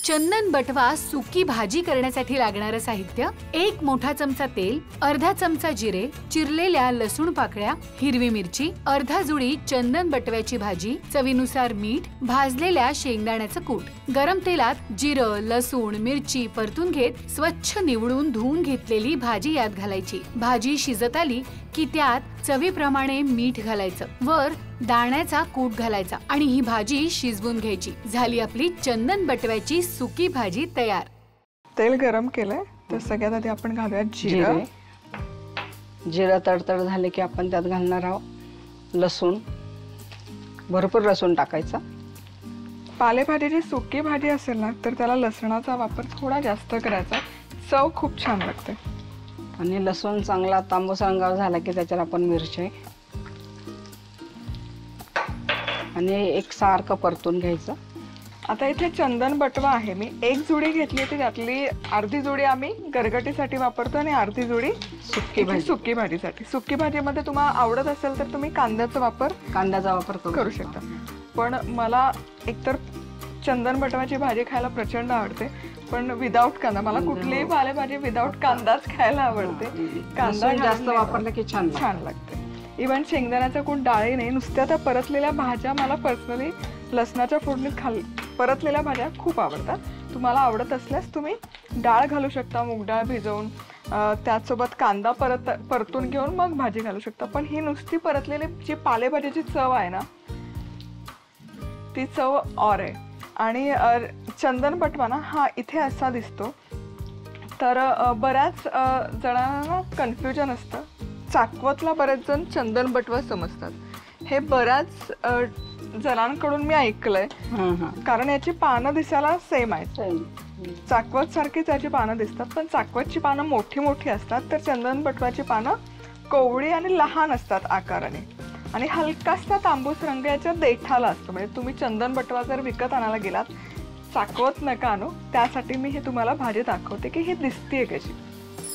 चंदन बटवा सुकी भाजी करण्यासाठी लागणारं साहित्य: 1 मोठा चमचा तेल, अर्धा चमचा जिरे, चिरलेल्या लसूण पाकळ्या, हिरवी मिरची, अर्धा जुडी चंदन बटव्याची भाजी, चवीनुसार मीठ, भाजलेल्या शेंगदाण्याचं कूट. गरम तेलात जिरं, लसूण, मिरची परतून घेत स्वच्छ निवडून धुवून घेतलेली भाजी यात घालायची. भाजी शिजत आली की त्यात चवीप्रमाणे मीठ घालायचं. वर दाण्याचा कूट घालायचा आणि ही भाजी शिजवून घ्यायची. झाली आपली चंदन बटव्याची सुकी भाजी तयार. तेल गरम केलंय तर सगळ्यात आधी आपण घालूया जिरं. जिरं तडतड झाले की आपण त्यात घालणार आहोत लसूण. भरपूर लसूण टाकायचा. पालेभाजीची सुकी भाजी असेल ना तर त्याला लसणाचा वापर थोडा जास्त करायचा. चव खूप छान लागते. आणि लसूण चांगला तांबूस रंगावर झाला की त्याच्यात आपण मिरची आणि एक सारखं परतून घ्यायचं. आता इथे चंदन बटवा आहे. मी 1 जुडी घेतली होती, त्यातली अर्धी जुडी आम्ही गरगटीसाठी वापरतो आणि अर्धी जुडी सुकी भाजीसाठी. सुकी भाजीमध्ये तुम्हाला आवडत असेल तर तुम्ही कांद्याचा वापर करू शकता. पण मला एकतर चंदन बटवाची भाजी खायला प्रचंड आवडते, पण विदाऊट कांदा. मला कुठलीही पालेभाजी विदाऊट कांदाच खायला आवडते. कांदा जास्त वापरला की छान लागते. इव्हन शेंगदाण्याचा कूट, डाळीने नुसत्या त्या परतलेल्या भाज्या मला पर्सनली लसणाच्या फोडणीत परतलेल्या भाज्या खूप आवडतात. तुम्हाला आवडत असल्यास तुम्ही डाळ घालू शकता, मूग डाळ भिजवून त्याचसोबत कांदा परतून घेऊन मग भाजी घालू शकता. पण ही नुसती परतलेली जी पालेभाजीची चव आहे ना ती चव और आहे. आणि चंदन बटवा ना हा इथे असा दिसतो. तर बऱ्याच जणांना कन्फ्युजन असतं. चाकवतला बरेच जण चंदन बटवा समजतात. हे बऱ्याच जणांकडून मी ऐकलंय. कारण याची पानं दिसायला सेम आहेत. चाकवत सारखीच याची पानं दिसतात, पण चाकवतची पानं मोठी मोठी असतात तर चंदन बटवाची पानं कोवळी आणि लहान असतात आकाराने. आणि हलकासा तांबूस रंग याच्या देठाला असतो. म्हणजे तुम्ही चंदन बटवा जर विकत आणायला गेलात, चाकवत नका आणू. त्यासाठी मी हे तुम्हाला भाजी दाखवते की ही दिसतीये कशी.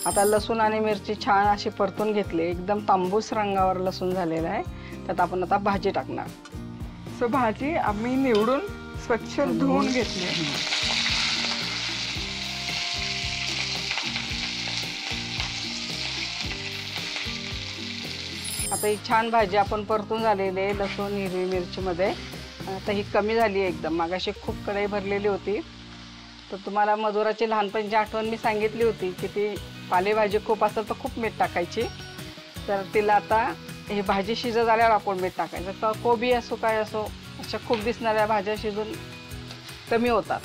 आता लसूण आणि मिरची छान अशी परतून घेतली. एकदम तांबूस रंगावर लसूण झालेला आहे. त्यात आपण आता भाजी टाकणार. सो भाजी आम्ही निवडून स्वच्छ धुवून घेतली. आता ही छान भाजी आपण परतून झालेली आहे लसूण हिरवी मिरचीमध्ये. आता ही कमी झाली आहे एकदम. मागाशी खूप कढई भरलेली होती. तर तुम्हाला मधुराची लहानपणीची आठवण मी सांगितली होती की ती पालेभाजी खूप असेल तर खूप मीठ टाकायची. तर तिला आता ही भाजी शिजत आल्यावर आपण मीठ टाकायचं. तर कोबी असो काय असो अशा खूप दिसणाऱ्या भाज्या शिजून कमी होतात.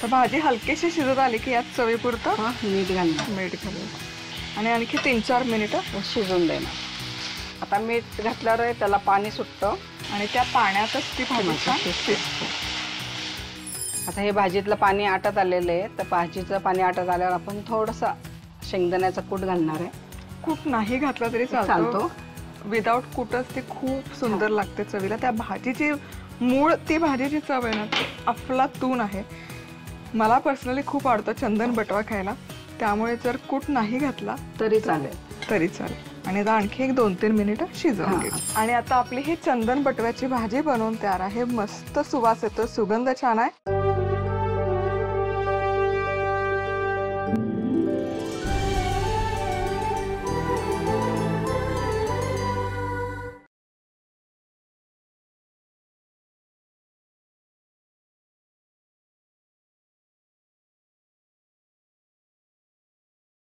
तर भाजी हलकीशी शिजत आली की यात चवीपुरतं मीठ घालून आणि आणखी 3-4 मिनिटं शिजून देणार. आता मीठ घातल्यावर त्याला पाणी सुटतं आणि त्या पाण्यातच ती भाजी शिजते. आता हे भाजीतलं पाणी आटत आलेलं आहे. तर भाजीचं पाणी आटत आल्यावर आपण थोडंसं शेंगदाण्याचा कूट घालणार आहे. कूट नाही घातला तरी चालतो. विदाऊट कूटच ती खूप सुंदर लागते चवीला. त्या भाजीची मूळ ती भाजीची चव आहे ना ती अफलातून आहे. मला पर्सनली खूप आवडतं चंदन बटवा खायला. त्यामुळे जर कूट नाही घातला तरी चालेल. आणि आता आणखी 1-2-3 मिनिटं शिजवून घ्यायची. आणि आता आपली ही चंदन बटव्याची भाजी बनवून तयार आहे. मस्त सुवास येतो, सुगंध छान आहे.